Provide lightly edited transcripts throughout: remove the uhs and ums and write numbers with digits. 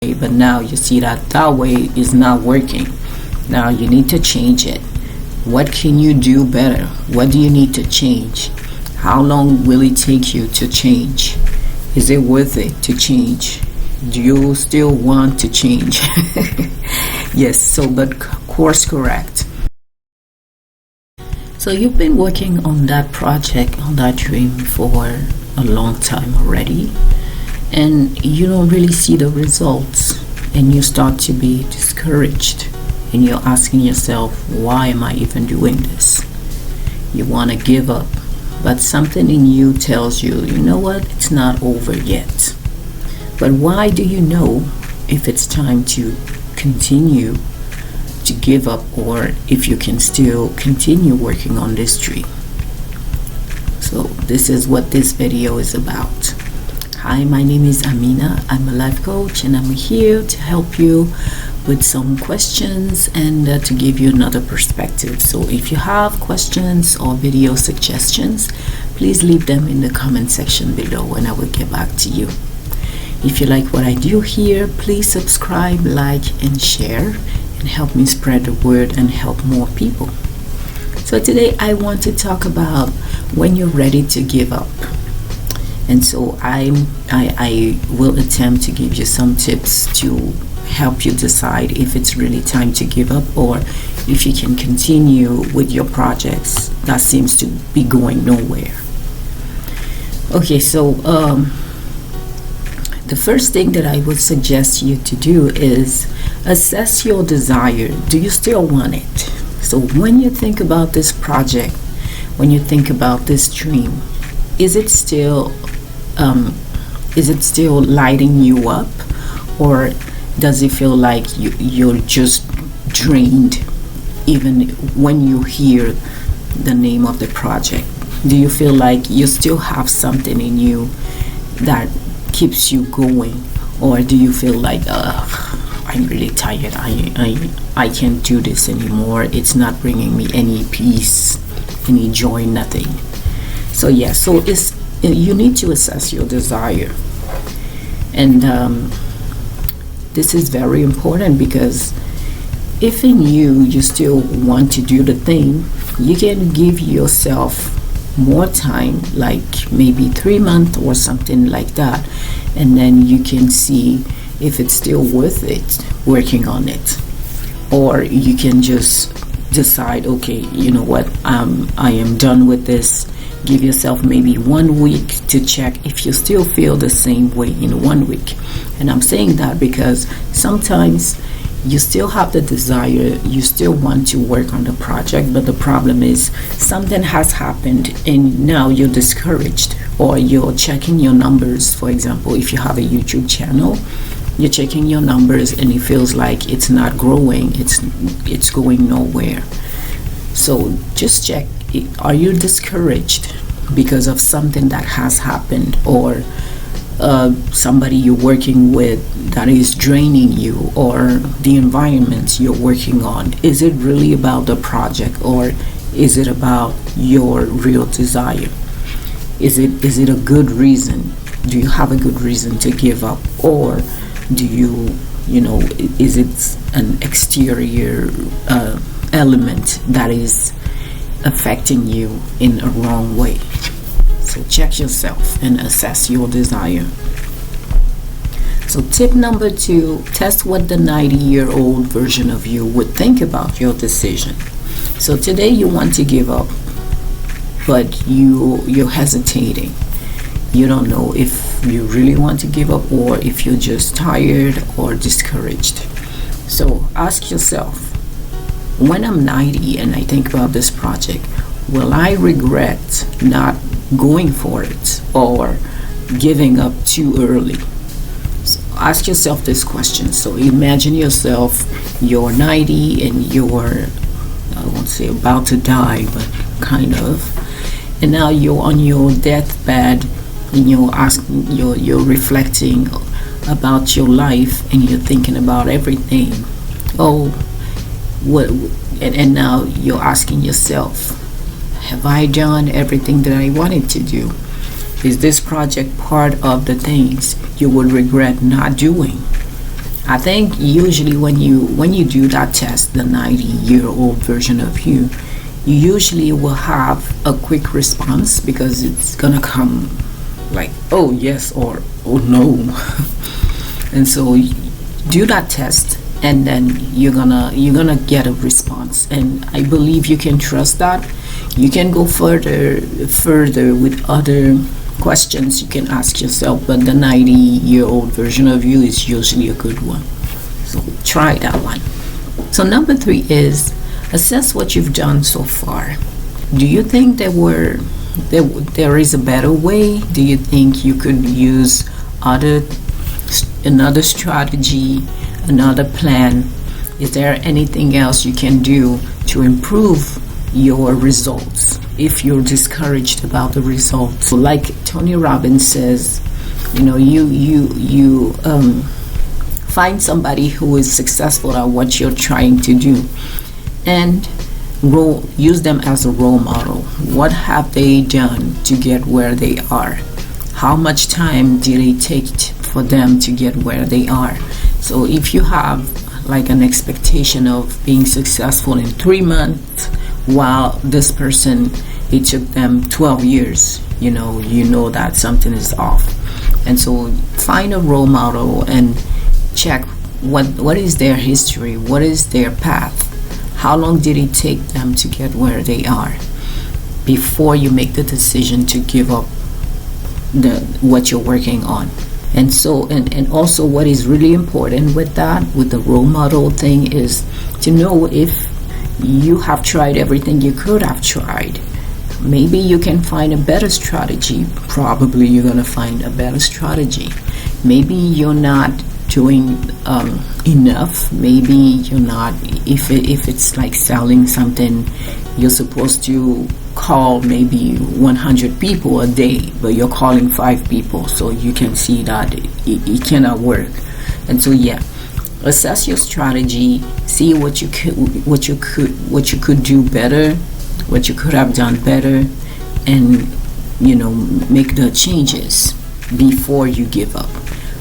but now you see that that way is not working. Now you need to change it. What can you do better? What do you need to change? How long will it take you to change? Is it worth it to change? Do you still want to change? Yes, but course correct. So you've been working on that project, on that dream for a long time already, and you don't really see the results, and you start to be discouraged, and you're asking yourself, why am I even doing this? You want to give up, but something in you tells you, you know what, it's not over yet. But why do you know if it's time to continue to give up, or if you can still continue working on this dream? So this is what this video is about. Hi, my name is Amina. I'm a life coach, and I'm here to help you with some questions and to give you another perspective. So if you have questions or video suggestions, please leave them in the comment section below and I will get back to you. If you like what I do here, please subscribe, like, and share, and help me spread the word and help more people. So today I want to talk about when you're ready to give up. And so I will attempt to give you some tips to help you decide if it's really time to give up, or if you can continue with your projects that seems to be going nowhere. Okay, so the first thing that I would suggest you to do is assess your desire. Do you still want it? So when you think about this project, when you think about this dream, is it still lighting you up, or does it feel like you're just drained even when you hear the name of the project? Do you feel like you still have something in you that keeps you going, or do you feel like I'm really tired, I can't do this anymore, it's not bringing me any peace, any joy, nothing? So you need to assess your desire, and this is very important, because if in you still want to do the thing, you can give yourself more time, like maybe 3 months or something like that, and then you can see if it's still worth it working on it. Or you can just decide, okay, you know what, I am done with this. Give yourself maybe 1 week to check if you still feel the same way in 1 week. And I'm saying that because sometimes you still have the desire, you still want to work on the project, but the problem is something has happened and now you're discouraged, or you're checking your numbers. For example, if you have a YouTube channel, you're checking your numbers and it feels like it's not growing, it's going nowhere. So just check, are you discouraged because of something that has happened, or somebody you're working with that is draining you, or the environment you're working on? Is it really about the project, or is it about your real desire? Is it a good reason? Do you have a good reason to give up, or do is it an exterior element that is affecting you in a wrong way? So check yourself and assess your desire. So tip number 2, test what the 90-year-old version of you would think about your decision. So today you want to give up, but you're hesitating. You don't know if you really want to give up, or if you're just tired or discouraged. So ask yourself, when I'm 90 and I think about this project, will I regret not going for it or giving up too early? So ask yourself this question. So imagine yourself, you're 90 and you're, I won't say about to die, but kind of, and now you're on your deathbed and you're reflecting about your life, and you're thinking about everything. And now you're asking yourself, have I done everything that I wanted to do? Is this project part of the things you would regret not doing? I think usually when you do that test, the 90-year-old version of you usually will have a quick response, because it's gonna come like, oh yes, or oh no. And so do that test, and then you're gonna get a response, and I believe you can trust that. You can go further with other questions you can ask yourself, but the 90-year-old version of you is usually a good one, so try that one. So number 3 is assess what you've done so far. Do you think there is a better way? Do you think you could use another strategy, another plan? Is there anything else you can do to improve your results if you're discouraged about the results? So like Tony Robbins says, you find somebody who is successful at what you're trying to do, and use them as a role model. What have they done to get where they are? How much time did it take for them to get where they are? So if you have like an expectation of being successful in 3 months, while this person, it took them 12 years, you know that something is off. And so find a role model and check what is their history, what is their path, how long did it take them to get where they are, before you make the decision to give up what you're working on. And so and also what is really important with the role model thing, is to know if you have tried everything you could have tried. Maybe you can find a better strategy. Probably you're going to find a better strategy. Maybe you're not doing enough. Maybe you're not, if it's like selling something, you're supposed to call maybe 100 people a day, but you're calling 5 people, so you can see that it cannot work. And so assess your strategy, see what you could do better, what you could have done better, and make the changes before you give up.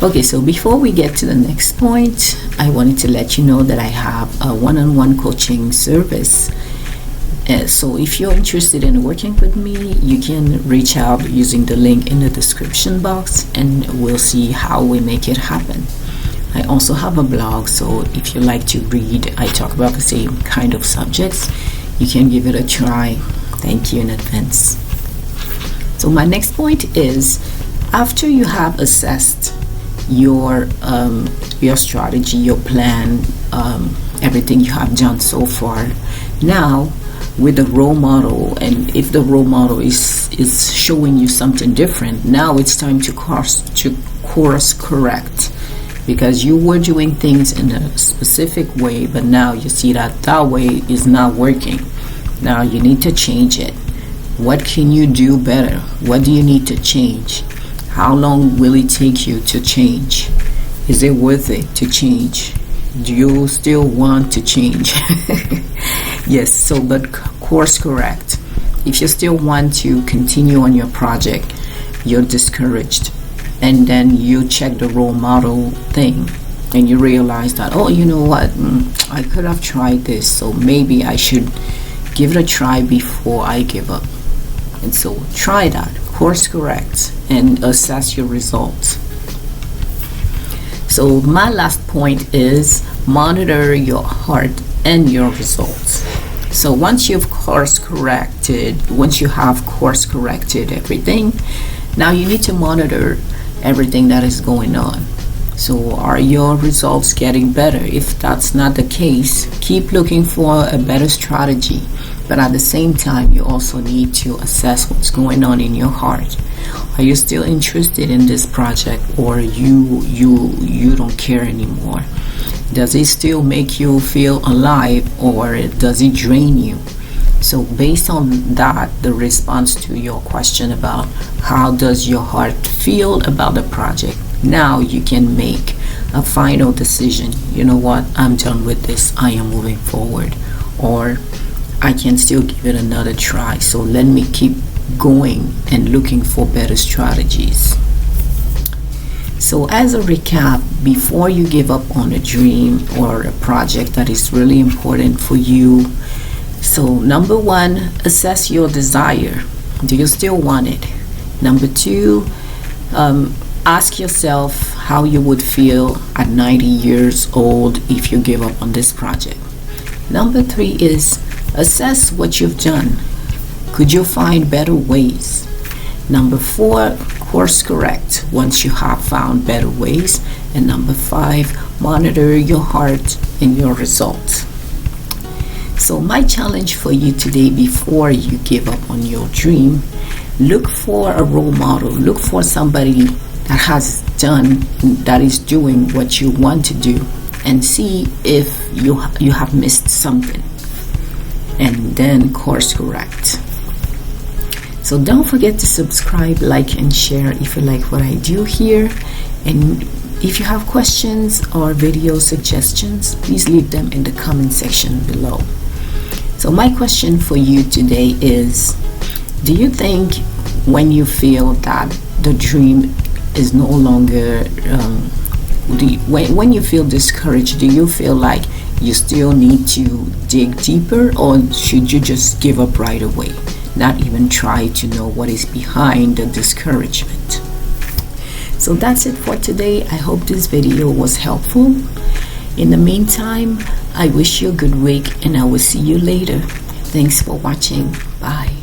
Okay, so before we get to the next point, I wanted to let you know that I have a one-on-one coaching service. So if you're interested in working with me, you can reach out using the link in the description box, and we'll see how we make it happen. I also have a blog, so if you like to read, I talk about the same kind of subjects. You can give it a try. Thank you in advance. So my next point is, after you have assessed your strategy, your plan, everything you have done so far, now with the role model, and if the role model is showing you something different, now it's time to course correct, because you were doing things in a specific way, but now you see that way is not working. Now you need to change it. What can you do better? What do you need to change? How long will it take you to change? Is it worth it to change? Do you still want to change? Yes, so but course correct. If you still want to continue on your project, you're discouraged, and then you check the role model thing, and you realize that, oh, you know what, I could have tried this, so maybe I should give it a try before I give up. And so try that, course correct, and assess your results. So my last point is monitor your heart and your results. So once you have course corrected everything, now you need to monitor everything that is going on. So are your results getting better? If that's not the case, keep looking for a better strategy. But at the same time, you also need to assess what's going on in your heart. Are you still interested in this project, or you don't care anymore? Does it still make you feel alive, or does it drain you? So based on that, the response to your question about how does your heart feel about the project, now you can make a final decision. You know what, I'm done with this, I am moving forward, or I can still give it another try, so let me keep going and looking for better strategies. So as a recap, before you give up on a dream or a project that is really important for you, so number one, assess your desire. Do you still want it? Number two, ask yourself how you would feel at 90 years old if you give up on this project. Number three is assess what you've done. Could you find better ways? Number four, course correct once you have found better ways. And number five, monitor your heart and your results. So my challenge for you today, before you give up on your dream, look for a role model. Look for somebody that has done, that is doing what you want to do, and see if you have missed something, and then course correct. So don't forget to subscribe, like, and share if you like what I do here. And if you have questions or video suggestions, please leave them in the comment section below. So my question for you today is, do you think when you feel that the dream is no longer, when you feel discouraged, do you feel like you still need to dig deeper, or should you just give up right away, not even try to know what is behind the discouragement? So that's it for today. I hope this video was helpful. In the meantime, I wish you a good week, and I will see you later. Thanks for watching. Bye.